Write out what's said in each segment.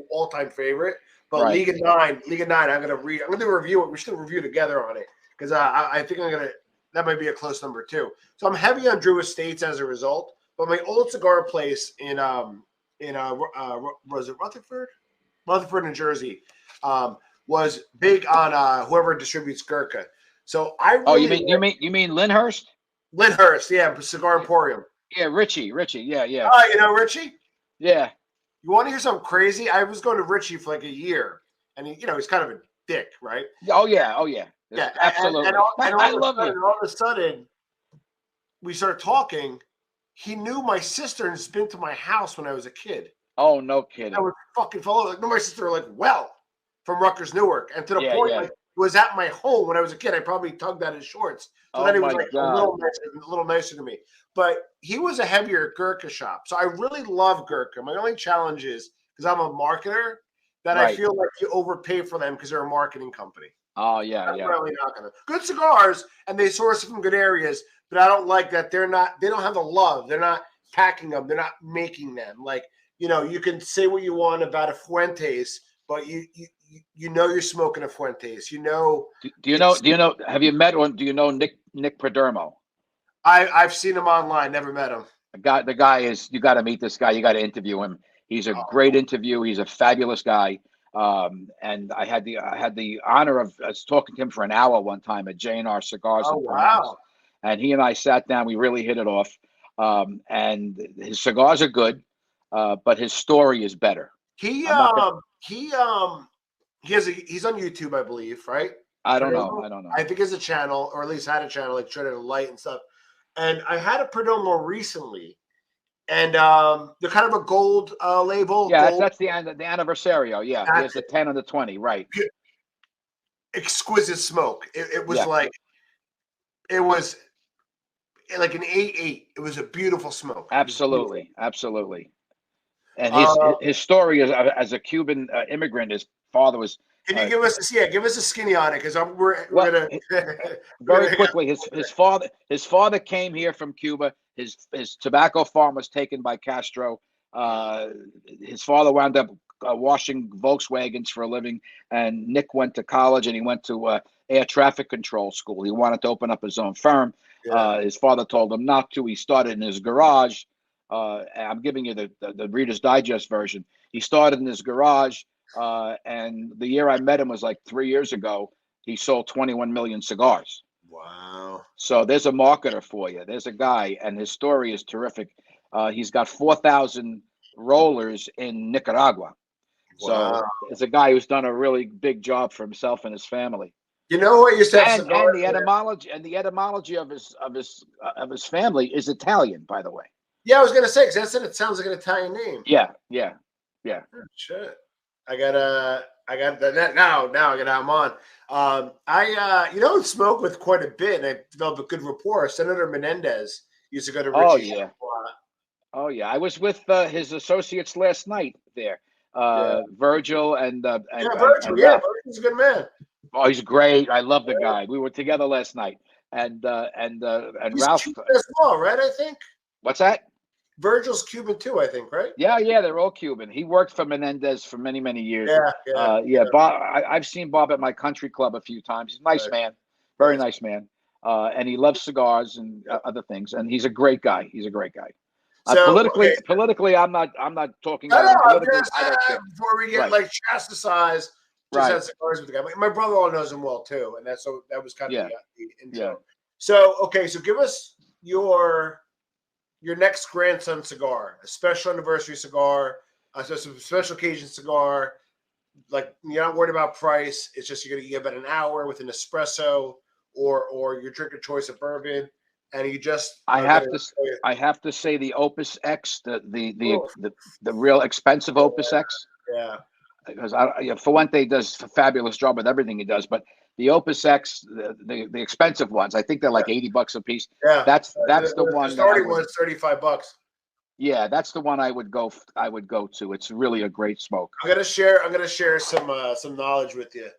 all-time favorite. But Right. League of Nine, I'm gonna do a review. We should review together on it because I think that might be a close number 2. So I'm heavy on Drew Estates as a result. But my old cigar place in was it Rutherford? Rutherford, New Jersey, was big on whoever distributes Gurkha. So I really you mean Lyndhurst? Lyndhurst, yeah, Cigar Emporium. Yeah, Richie, yeah. Oh, you know Richie? Yeah. You want to hear something crazy? I was going to Richie for like a year, and he's kind of a dick, right? Oh yeah. Yeah, Absolutely. And all I of a sudden, we started talking. He knew my sister and has been to my house when I was a kid. Oh, no kidding. I would fucking follow. Like, no, my sister from Rutgers, Newark, and to the point like was at my home when I was a kid. I probably tugged at his shorts, so then he was like a little nicer to me. But he was a heavier Gurkha shop, so I really love Gurkha. My only challenge is because I'm a marketer that I feel like you overpay for them because they're a marketing company. Oh yeah, I'm really not gonna good cigars, and they source from good areas. But I don't like that they don't have the love. They're not packing them. They're not making them. Like, you can say what you want about a Fuentes, but you know you're smoking a Fuentes. Do you know? Have you met one? Do you know Nick Perdermo? I've seen him online. Never met him. The guy is. You got to meet this guy. You got to interview him. He's a great interview. He's a fabulous guy. And I had the honor of talking to him for an hour one time at J&R Cigars. Oh wow! And he and I sat down. We really hit it off. And his cigars are good, but his story is better. He's on YouTube, I believe, right? I don't know. I think he has a channel, or at least had a channel, like Trinity Light and stuff. And I had a Perdomo recently, and they're kind of a gold label. Yeah, gold. That's the anniversario. Yeah, there's the 10 and the 20, right? Exquisite smoke. It was like an 8.8. It was a beautiful smoke. Absolutely. And his story as a Cuban immigrant, his father was. Can you give us a skinny on it? Because we're gonna very quickly. His father came here from Cuba. His tobacco farm was taken by Castro. His father wound up washing Volkswagens for a living, and Nick went to college and he went to air traffic control school. He wanted to open up his own firm. His father told him not to. He started in his garage. I'm giving you the Reader's Digest version. He started in his garage, and the year I met him was like 3 years ago. He sold 21 million cigars. Wow. So there's a marketer for you. There's a guy, and his story is terrific. He's got 4,000 rollers in Nicaragua. Wow. So it's a guy who's done a really big job for himself and his family. You know what you said, and the etymology of his family is Italian, by the way. Yeah, I was gonna say, because it sounds like an Italian name. Yeah. Oh, shit. I got that now. Now I gotta have him on. I smoke with quite a bit, and I developed a good rapport. Senator Menendez used to go to Richie's. Oh yeah. I was with his associates last night there. Virgil and Virgil. Virgil's a good man. Oh, he's great. I love the guy. We were together last night, and he's Ralph Cuban as well, right? I think. What's that? Virgil's Cuban too, I think, right? Yeah, they're all Cuban. He worked for Menendez for many, many years. Bob, I've seen Bob at my country club a few times. He's a nice man, very nice man, and he loves cigars and other things. And he's a great guy. So, politically, I'm not talking. Before we get chastised, had cigars with the guy. My brother-in-law knows him well too, and that was kind of the intro. Yeah. So give us your next grandson cigar, a special anniversary cigar, a special occasion cigar. Like, you're not worried about price. It's just you're gonna get about an hour with an espresso or your drink of choice of bourbon, and you just. I have to say the Opus X, the real expensive Opus X. Yeah. Because Fuente does a fabulous job with everything he does, but the Opus X, the expensive ones, I think they're like $80 a piece. Yeah, that's the one. The starting one's $35. Yeah, that's the one I would go to. It's really a great smoke. I'm gonna share some knowledge with you.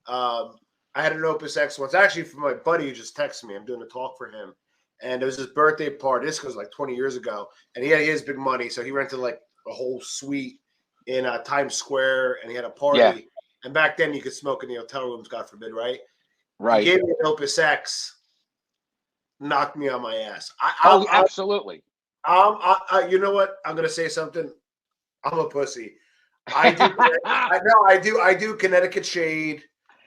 I had an Opus X once, actually, from my buddy who just texted me. I'm doing a talk for him, and it was his birthday party. This was like 20 years ago, and he has big money, so he rented like a whole suite. in Times Square, and he had a party. Yeah. And back then, you could smoke in the hotel rooms, God forbid, right? Right. He gave me an Opus X, knocked me on my ass. Absolutely. You know what? I'm gonna say something. I'm a pussy. I do. I do Connecticut Shade.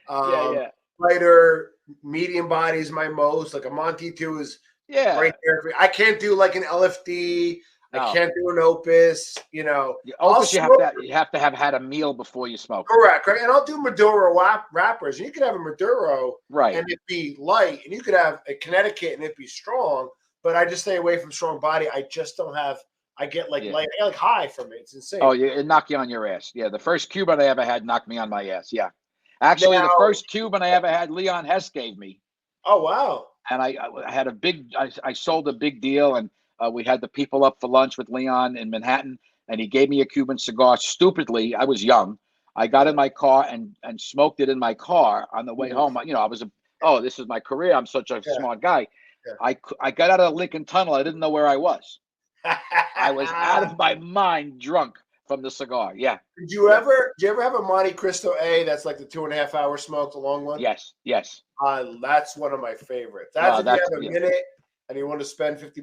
Lighter, medium bodies, my most. Like a Monty 2 is right there. I can't do like an LFD. No. I can't do an Opus. You know, Opus you have to have had a meal before you smoke. Correct. And I'll do Maduro wrappers. You could have a Maduro, right, and it be light, and you could have a Connecticut and it be strong. But I just stay away from strong body. I just don't have. I get like light, I get like high from it. It's insane. Oh, it knocked you on your ass. Yeah, the first Cuban I ever had knocked me on my ass. Yeah, actually, the first Cuban I ever had, Leon Hess gave me. Oh wow! And I had a big. I sold a big deal, and we had the people up for lunch with Leon in Manhattan, and he gave me a Cuban cigar. Stupidly, I was young. I got in my car and smoked it in my car on the way home. You know, I was this is my career. I'm such a smart guy. Yeah. I got out of the Lincoln Tunnel. I didn't know where I was. I was out of my mind, drunk from the cigar. Yeah. Did you ever have a Monte Cristo A that's like the 2.5 hour smoke, the long one? Yes. That's one of my favorites. That's if you have a minute and you want to spend $50